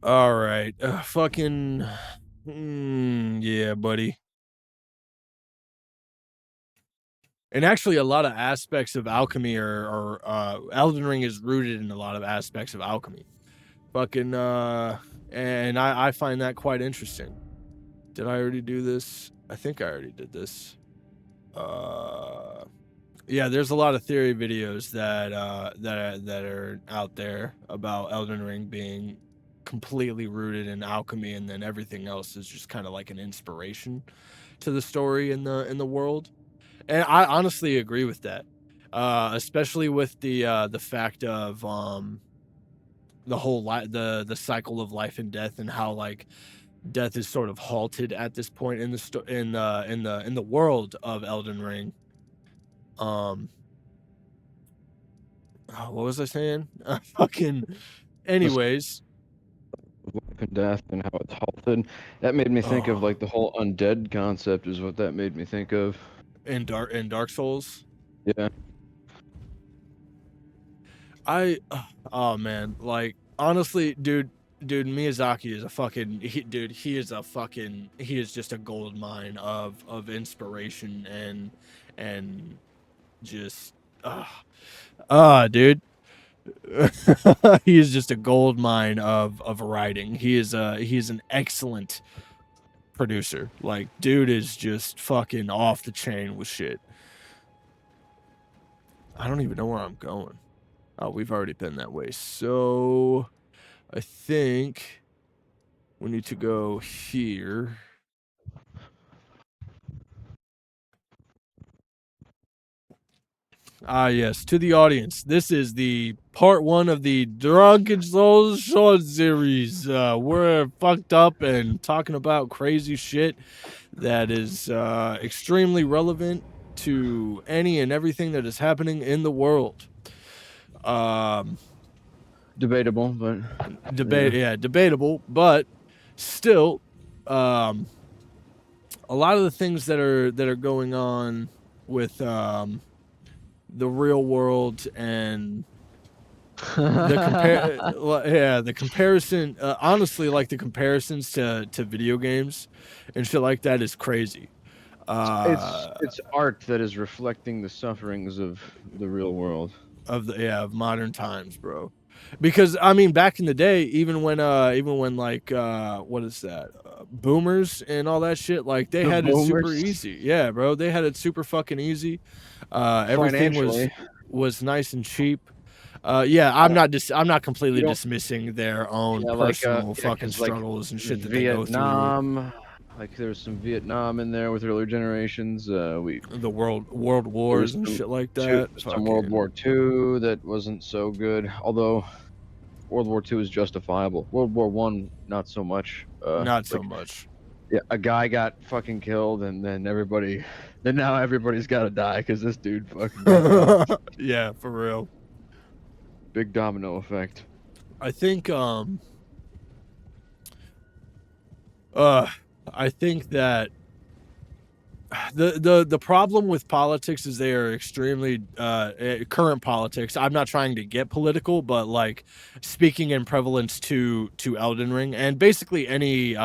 All right. Fucking. Yeah, buddy. And actually, a lot of aspects of alchemy Elden Ring is rooted in a lot of aspects of alchemy. Fucking. And I find that quite interesting. Did I already do this? I think I already did this. Yeah, there's a lot of theory videos that are out there about Elden Ring being completely rooted in alchemy, and then everything else is just kind of like an inspiration to the story in the world. And I honestly agree with that, especially with the fact of the whole the cycle of life and death, and how like death is sort of halted at this point in the in the world of Elden Ring. Um, what was I saying? Fucking. This Anyways, life and death and how it's halted. That made me think of oh, like the whole undead concept is what that made me think of. in Dark Souls, Yeah. oh man, like honestly, dude, Miyazaki is a fucking dude. He is just a gold mine of inspiration and just dude. He is just a gold mine of writing. He is an excellent producer. Like, dude is just fucking off the chain with shit. I don't even know where I'm going. Oh, we've already been that way. So I think we need to go here. Ah, yes, to the audience. This is the part one of the Drunken Souls short series. We're fucked up and talking about crazy shit that is extremely relevant to any and everything that is happening in the world. Debatable, but Debatable, but still, um, a lot of the things that are going on with the real world and the comparison, honestly, like the comparisons to video games and shit like that is crazy. it's uh it's art that is reflecting the sufferings of the real world. of modern times, bro. Because I mean, back in the day, even when like what is that, boomers and all that shit, like they The had it super boomers easy. Yeah, bro, they had it super fucking easy. Everything financially. was nice and cheap. Yeah, I don't. I'm not You completely don't. dismissing their own Yeah, personal yeah, fucking because like struggles and shit that they go through. Vietnam, like there was some Vietnam in there with earlier generations. We The world There was wars and some shit like two, that. some World Fucking War II that wasn't so good. Although World War II is justifiable. World War One, not so much. not so Like much. yeah, a guy got fucking killed, and then now everybody's got to die because this dude fucking got killed. Yeah, for real. Big domino effect. I think uh I think that the problem with politics is they are extremely current politics. I'm not trying to get political, but like speaking in prevalence to Elden Ring and basically anything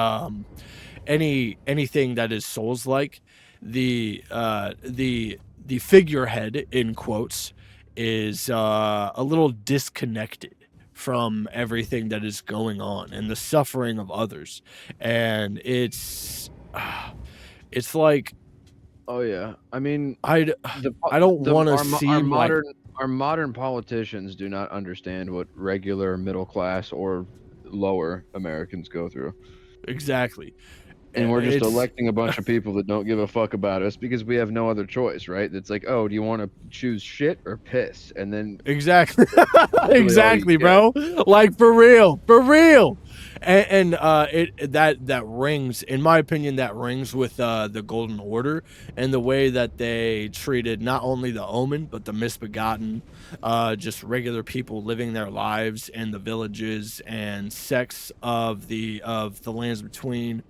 that is Souls like, the figurehead in quotes is a little disconnected from everything that is going on and the suffering of others, and it's like Oh yeah, I mean I the I don't the want to seem like our modern politicians do not understand what regular middle class or lower Americans go through. exactly. And we're just It's electing a bunch of people that don't give a fuck about us because we have no other choice, right? It's like, oh, do you want to choose shit or piss? And then exactly, that's really all you exactly, get. bro. Like for real, for real. And it that rings, in my opinion, that rings with the Golden Order and the way that they treated not only the Omen but the Misbegotten, just regular people living their lives in the villages and sects of the lands between.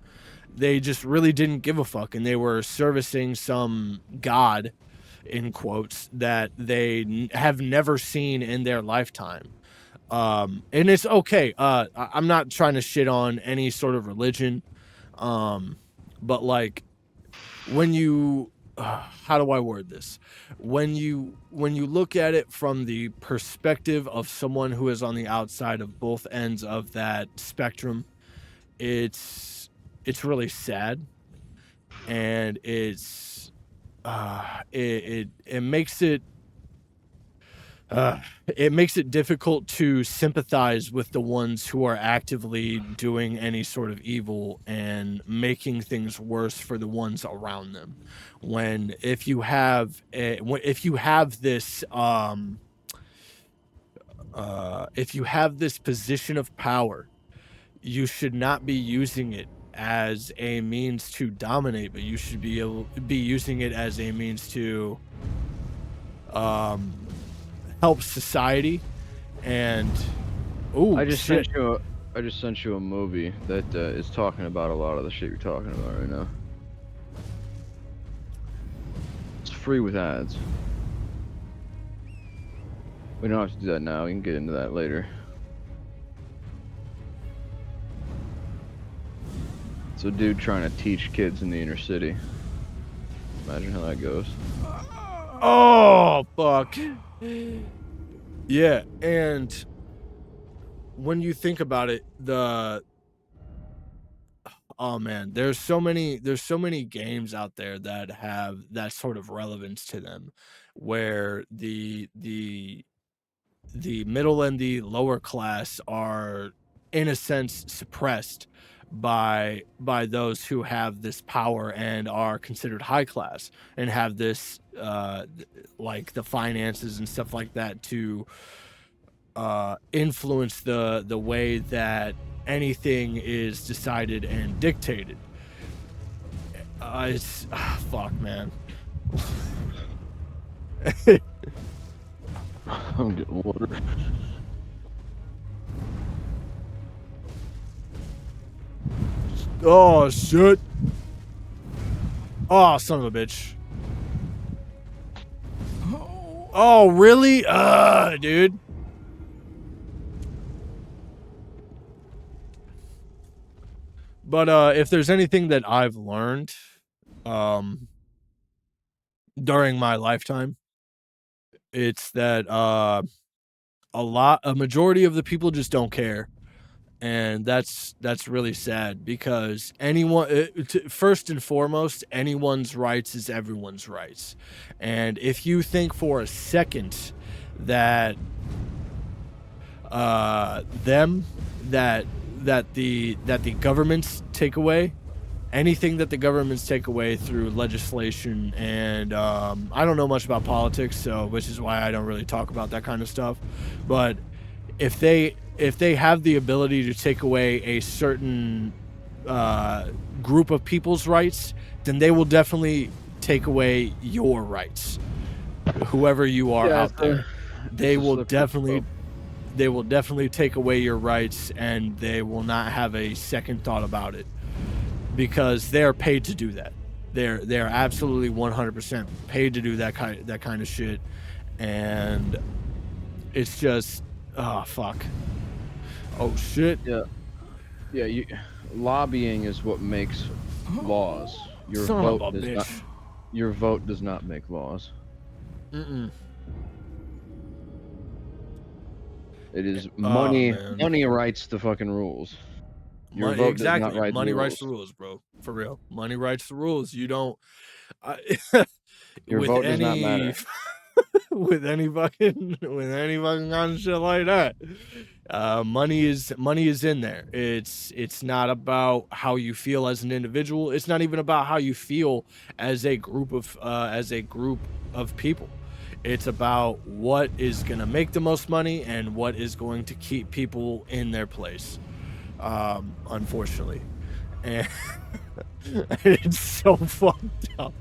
They just really didn't give a fuck, and they were servicing some god in quotes that they have never seen in their lifetime. And it's okay. I'm not trying to shit on any sort of religion. Um, but like when you how do I word this? When you look at it from the perspective of someone who is on the outside of both ends of that spectrum, it's really sad, and it makes it makes it difficult to sympathize with the ones who are actively doing any sort of evil and making things worse for the ones around them. When if you have this if you have this position of power, you should not be using it as a means to dominate, but you should be using it as a means to um help society. And oh I just shit. sent you a I just sent you a movie that is talking about a lot of the shit you're talking about right now. It's free with ads. We don't have to do that now. We can get into that later. It's a dude trying to teach kids in the inner city. Imagine how that goes. Oh fuck. Yeah, and when you think about it, oh man, there's so many games out there that have that sort of relevance to them, where the middle and the lower class are in a sense suppressed by those who have this power and are considered high class and have this like the finances and stuff like that to influence the way that anything is decided and dictated. It's fuck, man. I'm getting water. Oh shit. Oh, son of a bitch. Oh, really? Dude. But if there's anything that I've learned um during my lifetime, it's that a majority of the people just don't care. And that's really sad because first and foremost, anyone's rights is everyone's rights. And if you think for a second that them that the governments take away anything that the governments take away through legislation, and I don't know much about politics, so which is why I don't really talk about that kind of stuff. But if they have the ability to take away a certain group of people's rights, then they will definitely take away your rights, whoever you are Yeah, out there. it's They a will slippery definitely slope. they will definitely take away your rights, and they will not have a second thought about it because they're paid to do that. They're absolutely 100% paid to do that kind of shit, and it's just oh fuck. Oh shit. Yeah, yeah. Lobbying is what makes laws. Your Son of vote a does not. bitch. Your vote does not make laws. Mm-mm. It is Oh money. man. Money writes the fucking rules. Your Money, vote does not exactly. write the Money writes the rules. rules, bro. For real. Money writes the rules. You don't I, Your with vote does not any matter. with any fucking kind of shit like that. Money is in there. It's not about how you feel as an individual. It's not even about how you feel as a group of people. It's about what is going to make the most money and what is going to keep people in their place. Unfortunately. And it's so fucked up.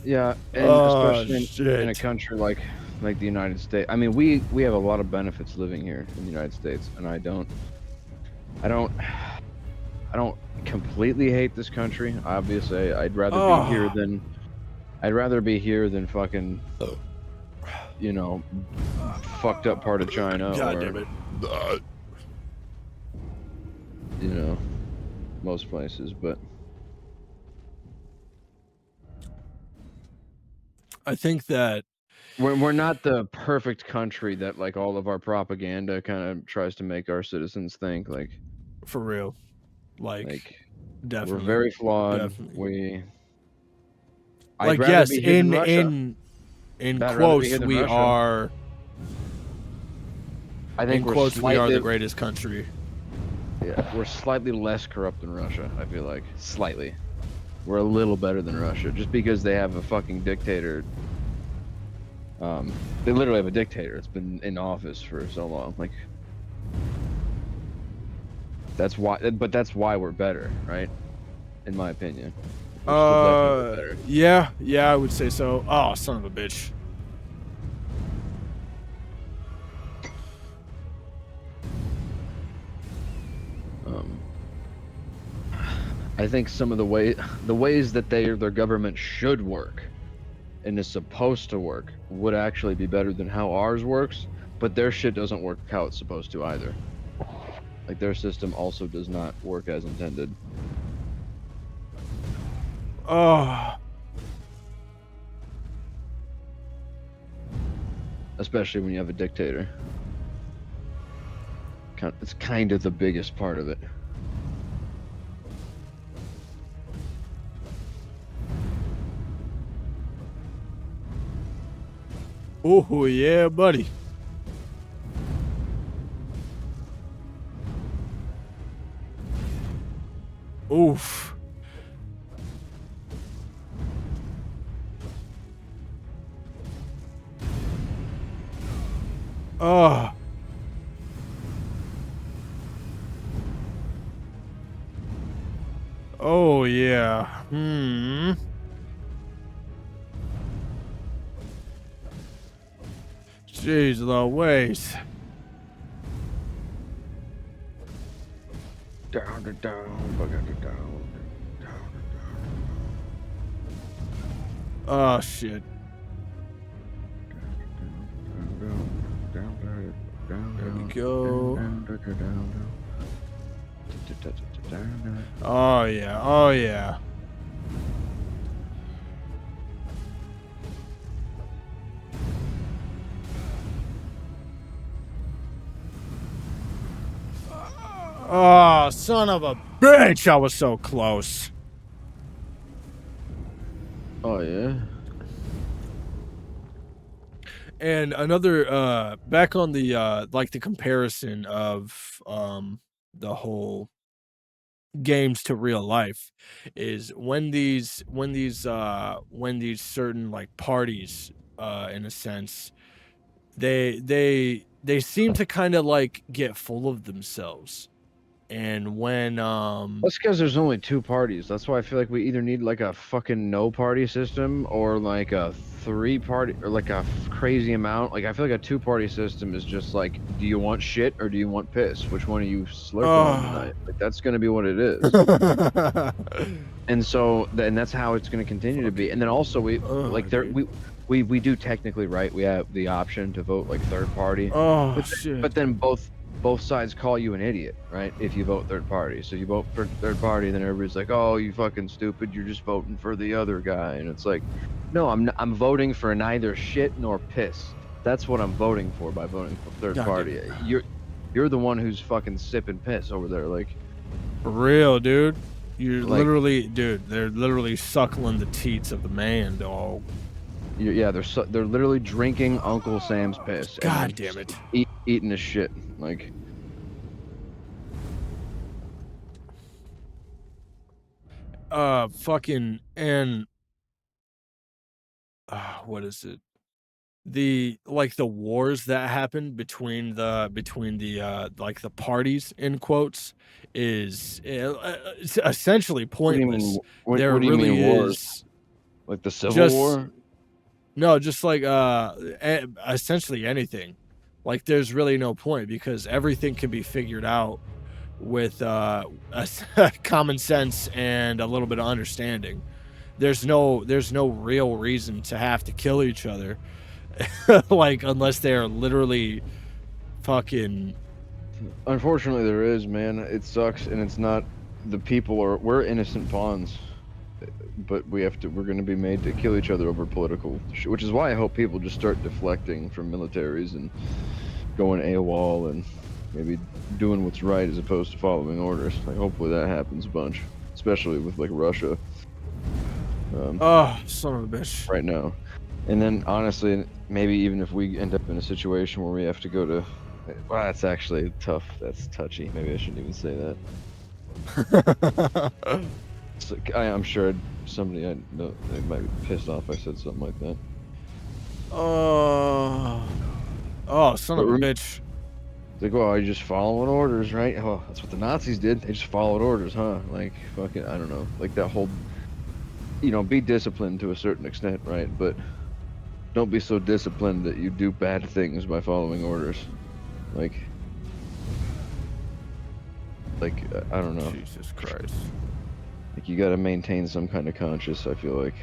Yeah, and Oh especially in a shit. country like the United States. I mean, we have a lot of benefits living here in the United States, and I don't I don't completely hate this country. Obviously, I'd rather be here Oh, than I'd rather be here than fucking you know, fucked up part of China, God or damn it. you know, most places. But I think that we're not the perfect country that like all of our propaganda kind of tries to make our citizens think. for real, like Like we're definitely, very flawed. definitely. I'd Like rather yes, be here than Russia. in I'd rather be quotes here than we Russia. are I in think we're quotes we are the slightly, greatest country. yeah, we're slightly less corrupt than Russia. I feel like slightly. We're a little better than Russia, just because they have a fucking dictator. They literally have a dictator. It's been in office for so long. Like that's why, but that's why we're better, right? In my opinion, we're still definitely better. Yeah, I would say so. Oh, son of a bitch. I think some of the ways that their government should work and is supposed to work would actually be better than how ours works, but their shit doesn't work how it's supposed to either. Like their system also does not work as intended. Oh, Especially when you have a dictator. It's kind of the biggest part of it. oh yeah, buddy. Oof. Oh. Oh yeah. Jeez Louise. Down, down, down. Oh shit. There we go. Oh yeah. Oh yeah. Oh, son of a bitch! I was so close. Oh yeah. And another back on the like the comparison of the whole games to real life is when these certain like parties in a sense they seem to kind of like get full of themselves. And when That's because there's only two parties. That's why I feel like we either need like a fucking no party system or like a three party or like a crazy amount. Like I feel like a two-party system is just like, do you want shit or do you want piss? Which one are you slurping on tonight? Like that's gonna be what it is. And so and that's how it's gonna continue to be. And then also we like there dude. we do technically, right, we have the option to vote like third party. Oh But shit. then both sides call you an idiot, right? If you vote third party. So you vote for third party, then everybody's like, "Oh, you fucking stupid! You're just voting for the other guy." And it's like, no, I'm voting for neither shit nor piss. That's what I'm voting for by voting for third God damn party. it. You're the one who's fucking sipping piss over there, like For real, dude. You're like literally, dude. They're literally suckling the teats of the man, dog. yeah, they're literally drinking Uncle Sam's piss and God then damn it. eating his shit, like. Fucking and what is it? The like the wars that happen between the like the parties in quotes is it's essentially What do you mean? pointless. There What do you mean really wars? is Like the Civil just War? no, just like essentially anything. Like there's really no point because everything can be figured out with common sense and a little bit of understanding. There's no real reason to have to kill each other. Like, unless they are literally fucking. Unfortunately, there is, man. It sucks, and it's not. The people are. We're innocent pawns, but we have to. We're going to be made to kill each other over political, which is why I hope people just start deflecting from militaries and going AWOL and maybe doing what's right as opposed to following orders. Like, hopefully that happens a bunch, especially with like Russia. Oh, son of a bitch. Right now. And then honestly, maybe even if we end up in a situation where we have to go to, well, that's actually tough. That's touchy. Maybe I shouldn't even say that. So, I'm sure somebody I know they might be pissed off I said something like that. Oh, son But of a bitch. like, well, you're just following orders, right? Oh, that's what the Nazis did. They just followed orders, huh? Like, fucking, I don't know. Like that whole, be disciplined to a certain extent, right? But don't be so disciplined that you do bad things by following orders. Like, I don't know. Jesus Christ. Like, you gotta maintain some kind of conscience, I feel like.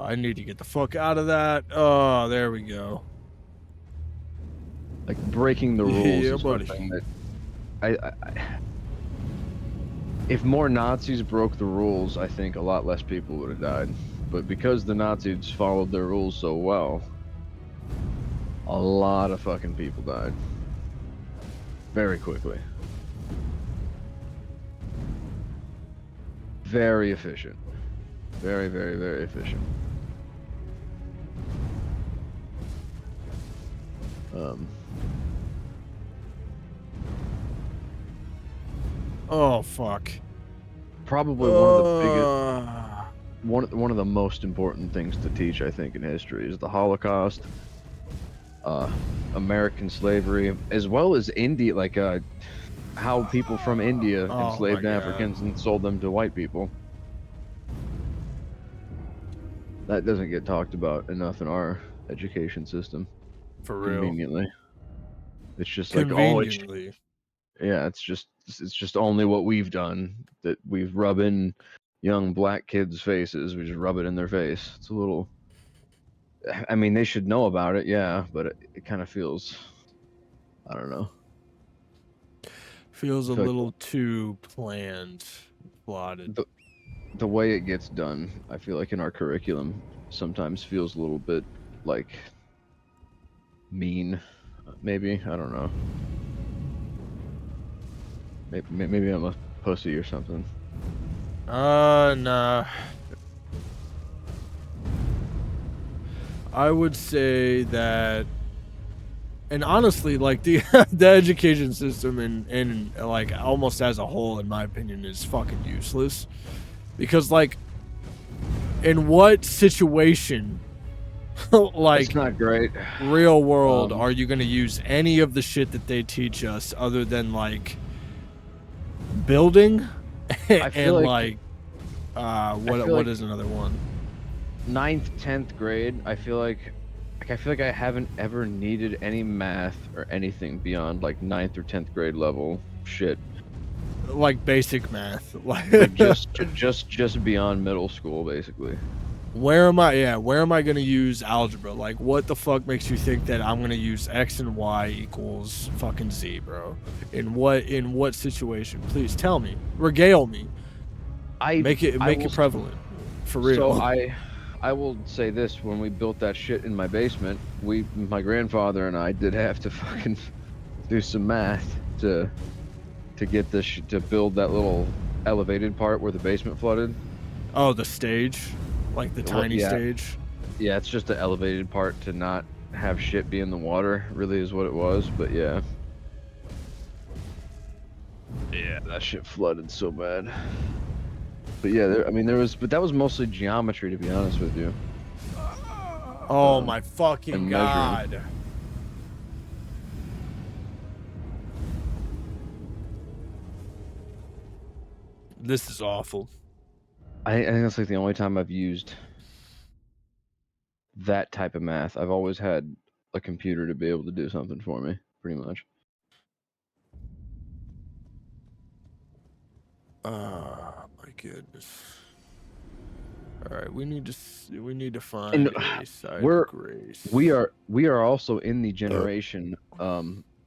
I need to get the fuck out of that. Oh, there we go. Like, breaking the rules Yeah, is buddy. something that if more Nazis broke the rules, I think a lot less people would have died. But because the Nazis followed their rules so well, a lot of fucking people died. Very quickly. Very efficient. Very, very, very efficient. Oh, fuck. Probably one of the biggest, one of the most important things to teach, I think, in history is the Holocaust, American slavery, as well as India, like how people from India enslaved Africans and sold them to white people. That doesn't get talked about enough in our education system. For real. Conveniently, it's just like, oh, Conveniently. yeah, it's just only what we've done, that we've rubbed in young black kids' faces. We just rub it in their face. It's a little. I mean, they should know about it, yeah, but it kind of feels. I don't know. Feels I a feel little too planned, plotted. like the way it gets done, I feel like in our curriculum sometimes feels a little bit like mean. Maybe, I don't know. Maybe I'm a pussy or something. Nah. I would say that, and honestly, like the the education system in like almost as a whole, in my opinion, is fucking useless. Because like, in what situation, like It's not great. real world, are you gonna use any of the shit that they teach us other than like building I feel and like what is another one? 9th, 10th grade, I feel like I haven't ever needed any math or anything beyond like 9th or 10th grade level shit. Like basic math. Like just beyond middle school, basically. Where am I gonna use algebra? Like, what the fuck makes you think that I'm gonna use X and Y equals fucking Z, bro? In what situation? Please tell me. Regale me. Make it prevalent. For real. So I will say this: when we built that shit in my basement, my grandfather and I did have to fucking do some math to get this to build that little elevated part where the basement flooded. Oh, the stage, like the tiny stage. Yeah, it's just the elevated part to not have shit be in the water. Really, is what it was. But yeah, that shit flooded so bad. But yeah, but that was mostly geometry, to be honest with you. Oh my fucking god. This is awful. I think that's like the only time I've used that type of math. I've always had a computer to be able to do something for me, pretty much. My goodness. All right, we need to And find a side of we're we grace. are we are also in the generation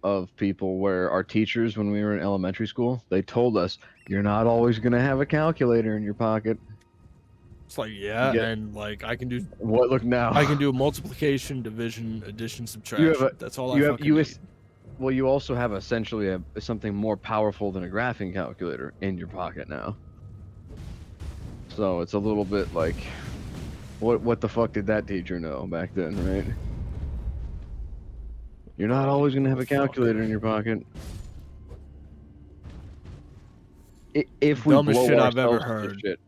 of people where our teachers, when we were in elementary school, they told us you're not always going to have a calculator in your pocket. It's like, You yeah, get and like what? Look I can now. do multiplication, division, addition, You have a subtraction. That's all I you have fucking need. well, you also have essentially something more powerful than a graphing calculator in your pocket now. So it's a little bit like, what the fuck did that teacher know back then, right? You're not Oh, always you gonna have a calculator motherfucker. in your pocket. If we Dumbest blow shit I've ever ourselves to heard. shit,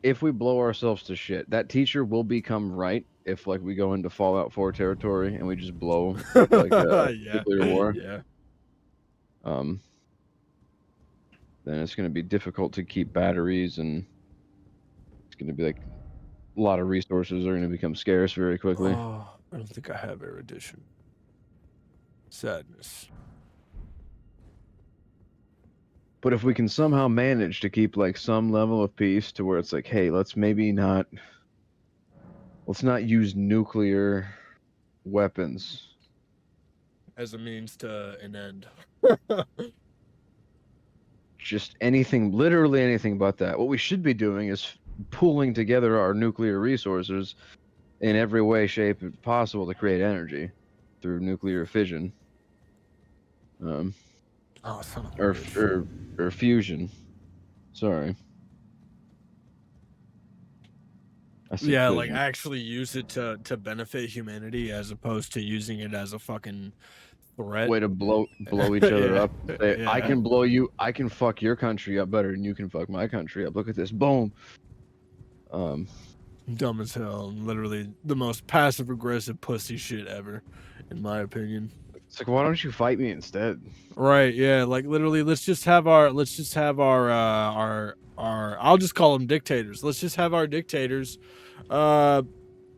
if we blow ourselves to shit, that teacher will become right if like we go into Fallout 4 territory and we just blow like Yeah, nuclear war. yeah. Um, then it's gonna be difficult to keep batteries, and it's gonna be like a lot of resources are gonna become scarce very quickly. Oh, I don't think I have erudition. Sadness. But if we can somehow manage to keep like some level of peace to where it's like, hey, let's not use nuclear weapons. As a means to an end. Just anything, literally anything but that. What we should be doing is pooling together our nuclear resources in every way, shape possible to create energy through nuclear fission, um, Oh, son of a or bitch. or or fusion. Sorry, I said Yeah, like fission. actually use it to benefit humanity as opposed to using it as a fucking threat. Way to blow each other Yeah, up. Say, yeah. I can fuck your country up better than you can fuck my country up. Look at this, boom. Um, Dumb as hell. And literally the most passive aggressive pussy shit ever, in my opinion. it's like, why don't you fight me instead? Right, yeah, like literally let's just have our I'll just call them dictators. Let's just have our dictators uh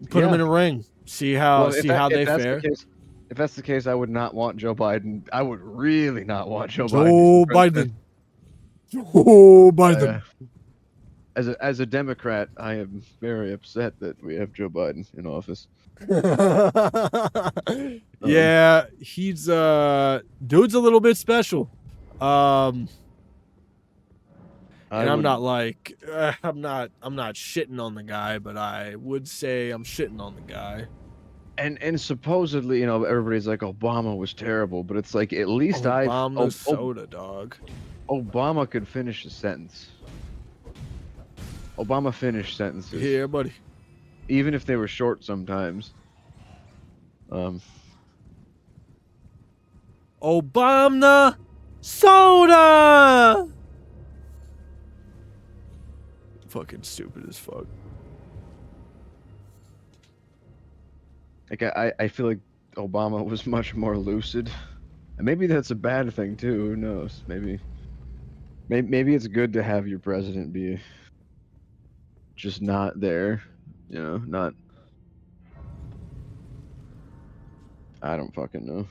put them Yeah. in a ring. Well, See how if they that's the fare. case, I would not want Joe Biden. I would really not want Joe Biden to be Joe president. Biden. Joe Biden. As a Democrat, I am very upset that we have Joe Biden in office. Um, Yeah, he's dude's a little bit special. I And I'm would, not like I'm not shitting on the guy, but I would say I'm shitting on the guy. and supposedly, everybody's like Obama was terrible, but it's like at least Obama soda, dog. Obama could finish a sentence. Obama finished sentences, Here, buddy. even if they were short sometimes. Um, Obama soda. Fucking stupid as fuck. like I feel like Obama was much more lucid. And maybe that's a bad thing too. Who knows? Maybe it's good to have your president be just not there. Not. I don't fucking know.